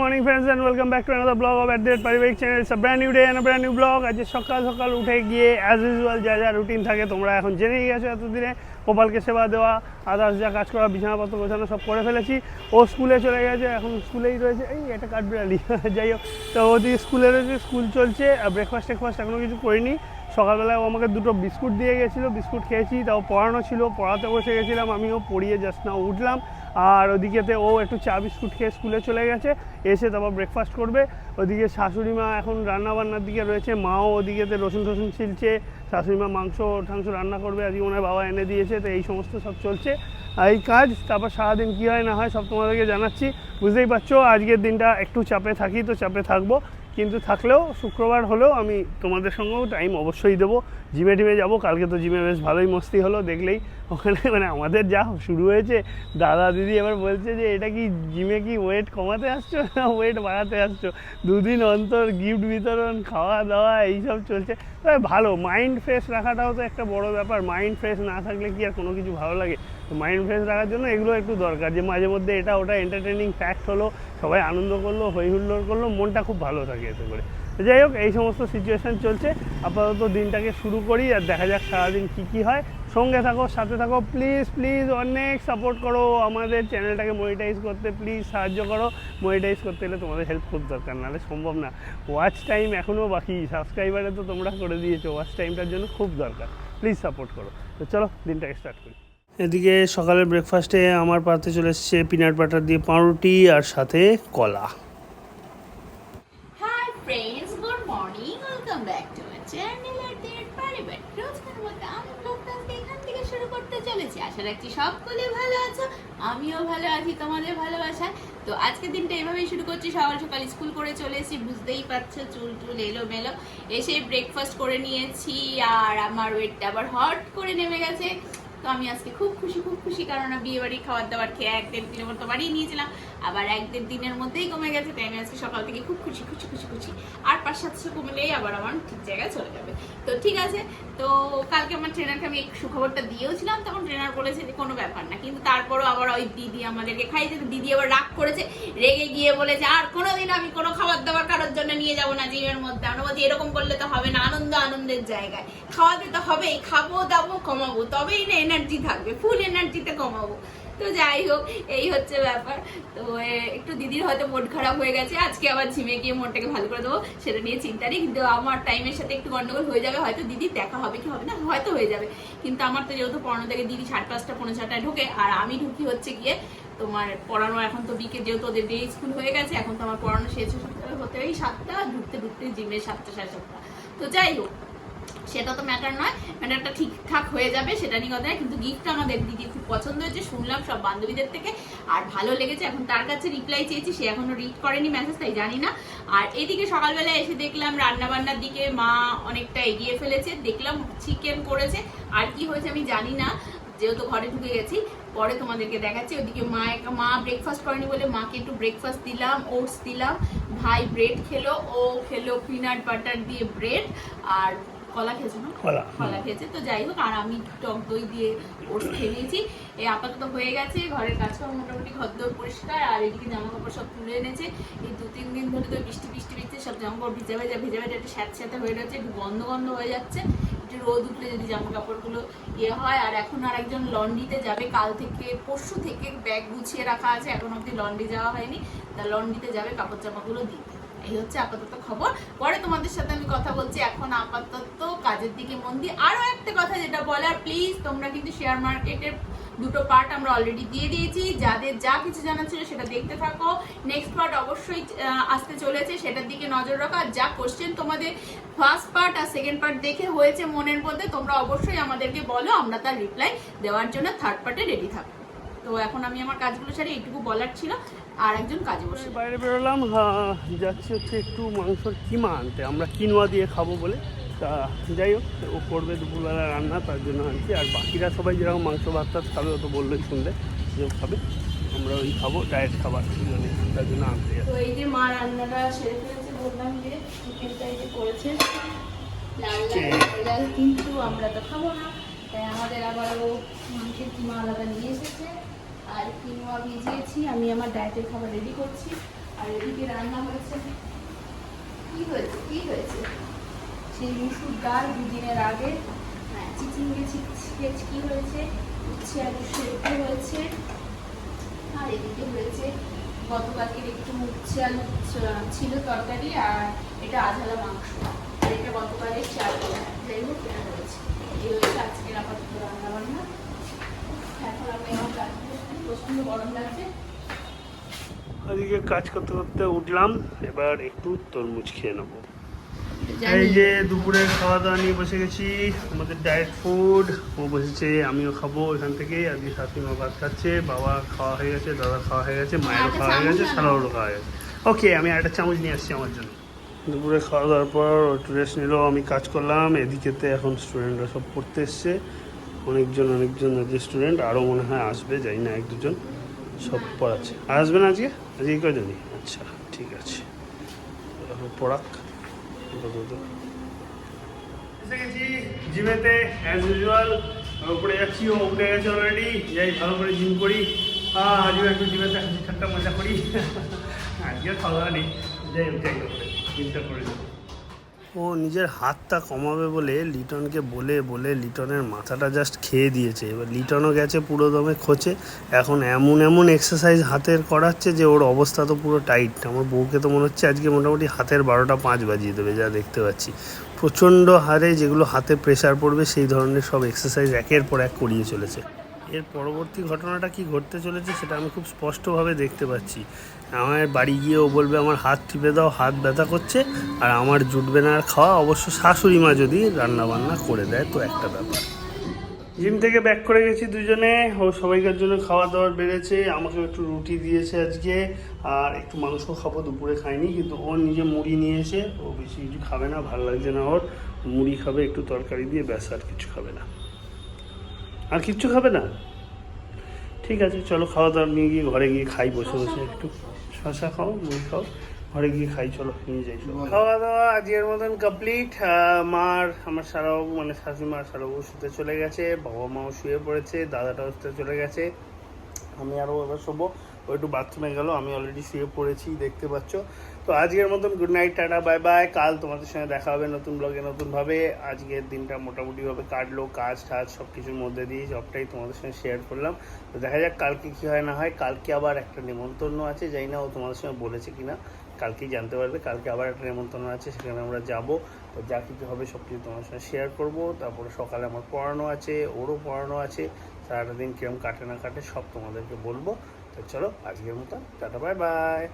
morning friends and welcome back to another vlog of at the Paribek channel. It's a brand new day and a brand new vlog. আজ সকাল সকাল উঠে গিয়ে as usual যা routine থাকে তোমরা এখন জেনেই গেছো এতদিনে। গোপালকে সেবা দেওয়া, আদার্স যা কাজ করা, বিছানাপত্র গোছানো সব করে ফেলেছি। ও স্কুলে চলে গেছে, এখন স্কুলেই রয়েছে। এই একটা কাঠবিড়ালি যাই হোক, তো ওদিকে স্কুলে রয়েছে, স্কুল চলছে। ব্রেকফাস্ট এখনও কিছু করিনি। সকালবেলায় ও আমাকে দুটো বিস্কুট দিয়ে গেছিলো, বিস্কুট খেয়েছি। তাও পড়ানো ছিল, পড়াতে বসে গেছিলাম, আমিও পড়িয়ে জাস্ট না উঠলাম। আর ওদিকেতে ও একটু চা বিস্কুট খেয়ে স্কুলে চলে গেছে, এসে তারপর ব্রেকফাস্ট করবে। ওদিকে শাশুড়ি মা এখন রান্নাবান্নার দিকে রয়েছে, মাও ওদিকেতে রসুন ছিলছে। শাশুড়ি মা মাংস রান্না করবে, আজকে ওনার বাবা এনে দিয়েছে, তো এই সমস্ত সব চলছে এই কাজ। তারপর সারাদিন কী হয় না হয় সব তোমাদেরকে জানাচ্ছি। বুঝতেই পারছো আজকের দিনটা একটু চাপে থাকি, তো চাপে থাকবো। কিন্তু থাকলেও শুক্রবার হলেও আমি তোমাদের সঙ্গেও টাইম অবশ্যই দেবো। জিমে যাবো, কালকে তো জিমে বেশ ভালোই মস্তি হলো দেখলেই। ওখানে মানে আমাদের যা শুরু হয়েছে, দাদা দিদি এবার বলছে যে এটা কি জিমে কি ওয়েট কমাতে আসছো না ওয়েট বাড়াতে আসছো? দুদিন অন্তর গিফট বিতরণ, খাওয়া দাওয়া এইসব চলছে। তবে ভালো, মাইন্ড ফ্রেশ রাখাটাও তো একটা বড় ব্যাপার। মাইন্ড ফ্রেশ না থাকলে কি আর কোনো কিছু ভালো লাগে? তো মাইন্ড ফ্রেশ রাখার জন্য এগুলো একটু দরকার, যে মাঝে মধ্যে এটা ওটা এন্টারটেনিং ফ্যাক্ট হলো, সবাই আনন্দ করলো, হই হুল্লোড় করলো, মনটা খুব ভালো থাকে এতে করে। যাই হোক, এই সমস্ত সিচুয়েশান চলছে। আপাতত দিনটাকে শুরু করি, আর দেখা যাক সারাদিন কী হয়। সঙ্গে থাকো, সাথে থাকো, প্লিজ অনেক সাপোর্ট করো আমাদের চ্যানেলটাকে মনিটাইজ করতে। প্লিজ সাহায্য করো। মনিটাইজ করতে হলে তোমাদের হেল্প খুব দরকার, নাহলে সম্ভব না। ওয়াচ টাইম এখনও বাকি, সাবস্ক্রাইবারে তো তোমরা করে দিয়েছো, ওয়াচ টাইমটার জন্য খুব দরকার। প্লিজ সাপোর্ট করো। তো চলো দিনটাকে স্টার্ট করি। এদিকে সকালের ব্রেকফাস্টে আমার পাতে চলে এসছে পিনাট বাটার দিয়ে পাউরুটি আর সাথে কলা। Friends, good morning. Welcome back to my channel at the Paribek. রোজকার মতো আমি ব্লগটা এখান থেকে শুরু করতে চলেছি। আশা রাখছি সকলে ভালো আছো, আমিও ভালো আছি তোমাদের ভালোবাসায়। তো আজকের দিনটা এভাবেই শুরু করছি। সকাল সকাল স্কুল করে চলে এসেছি, বুঝতেই পারছো চুল এলোমেলো। এসে ব্রেকফাস্ট করে নিয়েছি, আর আমার ওয়েটটা আবার হট করে নেমে গেছে। তো আমি আজকে খুব খুশি, কারণ বিয়ে বাড়ি খাবার দাবার খেয়ে 1-1.5 দিনের মতো বাড়িয়ে নিয়েছিলাম, আবার 1-1.5 দিনের মধ্যেই কমে গেছে। তাই আমি আজকে সকাল থেকে খুব খুশি। আর 5-700 কমলেই আবার আমার ঠিক জায়গায় চলে যাবে। তো ঠিক আছে। তো কালকে আমার ট্রেনারকে আমি সুখবরটা দিয়েওছিলাম, তখন ট্রেনার বলেছে যে কোনো ব্যাপার না, কিন্তু তারপরও আবার ওই দিদি আমাদেরকে খাইয়েছে। দিদি আবার রাগ করেছে, রেগে গিয়ে বলেছে আর কোনোদিন আমি কোনো খাবার দাবার কারোর জন্য নিয়ে যাবো না জিমের মধ্যে। আমরা বলছি এরকম করলে তো হবে না, আনন্দের জায়গায় খাওয়াতে তো হবেই, খাবো দাবো কমাবো, তবেই না এনার্জি থাকবে, ফুল এনার্জিতে কমাবো। তো যাই হোক, এই হচ্ছে ব্যাপার। তো একটু দিদির হয়তো মন খারাপ হয়ে গেছে, আজকে আবার জিমে গিয়ে মনটাকে ভালো করে দেবো, সেটা নিয়ে চিন্তা নেই। কিন্তু আমার টাইমের সাথে একটু গন্ডগোল হয়ে যাবে, হয়তো দিদির দেখা হবে কি হবে না, হয়তো হয়ে যাবে। কিন্তু আমার তো যেহেতু পড়ানো থেকে দিদি 5:30 পৌনে 6টায় ঢোকে, আর আমি ঢুকি হচ্ছে গিয়ে তোমার পড়ানো। এখন তো বিকেল, যেহেতু ওদের ডে স্কুল হয়ে গেছে, এখন তো আমার পড়ানো শেষ হতে ওই 7টা, ঢুকতে জিমে 7টা 7:30। তো যাই হোক, সেটা তো ম্যাটার নয়, ম্যাটারটা ঠিকঠাক হয়ে যাবে, সেটা নিয়ে কথা। কিন্তু গিফটটা আমাদের দিদি খুব পছন্দ হয়েছে, শুনলাম সব বান্ধবীদের থেকে, আর ভালো লেগেছে। এখন তার কাছে রিপ্লাই চেয়েছি, সে এখনো রিড করেনি মেসেজ, তাই জানি না। আর এদিকে সকালবেলা এসে দেখলাম রান্নাবান্নার দিকে মা অনেকটা এগিয়ে ফেলেছে, দেখলাম চিকেন করেছে। আর কি হয়েছে আমি জানি না, যেহেতু ঘরে ঢুকে গেছি, পরে তোমাদেরকে দেখাচ্ছি। ওদিকে মা ব্রেকফাস্ট করেনি বলে মাকে একটু ব্রেকফাস্ট দিলাম, ওটস দিলাম। ভাই ব্রেড খেলো, ও খেলো পিনাট বাটার দিয়ে ব্রেড, আর কলা খেয়েছে না, কলা খেয়েছে। তো যাই হোক, আর আমি টক দই দিয়ে ওটস খেয়ে নিয়েছি। এই আপাতত হয়ে গেছে, ঘরের কাজকর্ম মোটামুটি ঘরদোর পরিষ্কার। আর এদিকে জামা কাপড় সব তুলে এনেছে। এই 2-3 দিন ধরে তো বৃষ্টি সব জামা কাপড় ভিজে একটু স্যাঁতে হয়ে রয়েছে, একটু গন্ধ হয়ে যাচ্ছে। একটু রোদ উঠলে যদি জামা কাপড়গুলো হয়। আর এখন আর একজন লন্ড্রিতে যাবে, কাল থেকে পরশু থেকে ব্যাগ গুছিয়ে রাখা আছে, এখন অব্দি লন্ড্রি যাওয়া হয়নি। তা লন্ড্রিতে যাবে কাপড় জামাগুলো দিতে। এই হচ্ছে আপাতত খবর, পরে তোমাদের সাথে আমি কথা বলছি। এখন আপাতত কাজের দিকে মন দিই। আরো একটা কথা যেটা বলার, প্লিজ তোমরা কিন্তু শেয়ার মার্কেটের 2টো পার্ট আমরা অলরেডি দিয়ে দিয়েছি। যাদের যা কিছু জানার ছিল সেটা দেখতে থাকো। নেক্সট পার্ট অবশ্যই আসতে চলেছে, সেটার দিকে নজর রাখো। আর যা কোশ্চেন তোমাদের ফার্স্ট পার্ট আর সেকেন্ড পার্ট দেখে হয়েছে মনের মধ্যে, তোমরা অবশ্যই আমাদেরকে বলো, আমরা তার রিপ্লাই দেওয়ার জন্য থার্ড পার্টে রেডি থাকবো। তো এখন আমি আমার কাজগুলো সারি, এইটুকু বলার ছিল। আর একজন কাজে বসে বাইরে বেরোলাম, যাচ্ছি হচ্ছে একটু মাংসর কিমা আনতে, আমরা কিনোয়া দিয়ে খাবো বলে। তা যাই হোক, ও করবে দুপুরবেলা রান্না, তার জন্য আনছি। আর বাকিরা সবাই যেরকম মাংস ভাত খাবে, ও তো বললোই শুনলে যে খাবে, আমরা ওই খাবো ডায়েট খাবার, তার জন্য আনতে যাচ্ছি। তো এই যে মা রান্নাটা সেরে ফেলেছে, বললাম যে চিকেনটা এই যে করেছে লাল, কিন্তু আমরা তো খাবো না, তাই আমাদের আবারও মাংসের কিমা আলাদা নিয়ে এসেছে। আর কিনোয়া ভিজিয়েছি, আমি আমার ডায়েটের খাবার রেডি করছি। আর এদিকে রান্না হয়েছে, কি হয়েছে কি হয়েছে, সেই মুসুর ডাল দুদিনের আগে, হ্যাঁ চিচিঙ্গে কি হয়েছে, উচ্ছে আলু সেদ্ধ হয়েছে, আর এদিকে হয়েছে গতকালকের একটু উচ্ছে আলু ছিল তরকারি, আর এটা আঝালা মাংস, আর এটা গতকালের চাল, যাই হোক এটা হয়েছে, এই হচ্ছে আজকের আপাতত রান্না বান্না। এখন আমি আমার কাজ প্রচন্ড গরম লাগছে। ওদিকে কাজ করতে করতে উঠলাম, এবার একটু তরমুজ খেয়ে নেবো। এই যে দুপুরে খাওয়া দাওয়া নিয়ে বসে গেছি, আমাদের ডায়েট ফুড, ও বসেছে আমিও খাবো এখান থেকে। আজকে শাশুড়িমা ভাত খাচ্ছে, বাবা খাওয়া হয়ে গেছে, দাদা খাওয়া হয়ে গেছে, মায়েরও খাওয়া হয়ে গেছে, সারাওরও খাওয়া হয়ে গেছে। ওকে, আমি একটা চামচ নিয়ে আসছি আমার জন্য। দুপুরে খাওয়া দাওয়ার পর একটু রেস্ট নিল, আমি কাজ করলাম। এদিকেতে এখন স্টুডেন্টরা সব পড়তে এসছে, অনেকজন যে স্টুডেন্ট আরও মনে হয় আসবে, যাই না এক দুজন, সব পড়াচ্ছে। আসবে না আজকে? আজকে কজনই? আচ্ছা ঠিক আছে, পড়াক। এসে গেছি জিমেতে অ্যাজ ইউজুয়াল, উপরে যাচ্ছি, ও উঠে গেছে অলরেডি। যাই ভালো করে জিম করি, আজও একটু জিমেতে হাসি ঠাট্টা মজা করি। আজকে খাওয়া দাওয়া নেই, যাই হোক জিমটা করে দেবো। ও নিজের হাতটা কমাবে বলে লিটনকে বলে বলে লিটনের মাথাটা জাস্ট খেয়ে দিয়েছে। এবার লিটনও গেছে পুরো দমে খোঁচে, এখন এমন এক্সারসাইজ হাতের করাচ্ছে যে ওর অবস্থা তো পুরো টাইট। আমার বউকে তো মনে হচ্ছে আজকে মোটামুটি হাতের 12টা 5 বাজিয়ে দেবে, যা দেখতে পাচ্ছি। প্রচণ্ড হারে যেগুলো হাতে প্রেশার পড়বে সেই ধরনের সব এক্সারসাইজ একের পর এক করিয়ে চলেছে। এর পরবর্তী ঘটনাটা কি ঘটতে চলেছে সেটা আমি খুব স্পষ্টভাবে দেখতে পাচ্ছি। আমার বাড়ি গিয়ে ও বলবে আমার হাত টিপে দাও, হাত ব্যথা করছে, আর আমার জুটবে না আর খাওয়া। অবশ্য শাশুড়ি মা যদি রান্না বান্না করে দেয় তো একটা ব্যাপার। জিম থেকে ব্যাক করে গেছি দুজনে, ও সবাইকার জন্য খাওয়া দাওয়ার বেড়েছে। আমাকে একটু রুটি দিয়েছে আজকে, আর একটু মাংস খাবো, দুপুরে খাইনি। কিন্তু ও নিজে মুড়ি নিয়ে এসে, ও বেশি কিছু খাবে না, ভালো লাগছে না ওর, মুড়ি খাবে একটু তরকারি দিয়ে, ব্যাস, আর কিছু খাবে না। আর কিচ্ছু খাবে না? ঠিক আছে, চলো খাওয়া দাওয়া নিয়ে গিয়ে ঘরে গিয়ে খাই, বসে বসে একটু শশা খাও, মুড়ি খাও, ঘরে গিয়ে খাই, চলো নিয়ে যাই। খাওয়া দাওয়া আজকের মতন কমপ্লিট। আমার সারাবাবু মানে শাশুড়িমা সারাবাবু শুতে চলে গেছে, বাবা মাও শুয়ে পড়েছে, দাদাটাও শুতে চলে গেছে, আমি আরও এবার শোবো। ও একটু বাথরুমে গেল, আমি অলরেডি শুয়ে পড়েছি, দেখতে পাচ্ছ। তো আজকের মতন good night, tata, bye bye. কাল তোমাদের সঙ্গে দেখা হবে নতুন ব্লগে নতুনভাবে। আজকের দিনটা মোটামুটিভাবে কাটলো, কাজ টাজ সব কিছুর মধ্যে দিয়ে সবটাই তোমাদের সঙ্গে শেয়ার করলাম। তো দেখা যাক কালকে কী হয় না হয়। কালকে আবার একটা নেমন্তন্ন আছে, জানি না ও তোমাদের সঙ্গে বলেছে কিনা, কালকেই জানতে পারবে। কালকে আবার একটা নেমন্তন্ন আছে, সেখানে আমরা যাব। তো যা কিছু হবে সব কিছু তোমার সঙ্গে শেয়ার করবো। তারপরে সকালে আমার পড়ানো আছে, ওরও পড়ানো আছে, সারাটা দিন কিরম কাটে না কাটে সব তোমাদেরকে বলবো। তো চলো আজকের মতো টাটা, বাই বাই।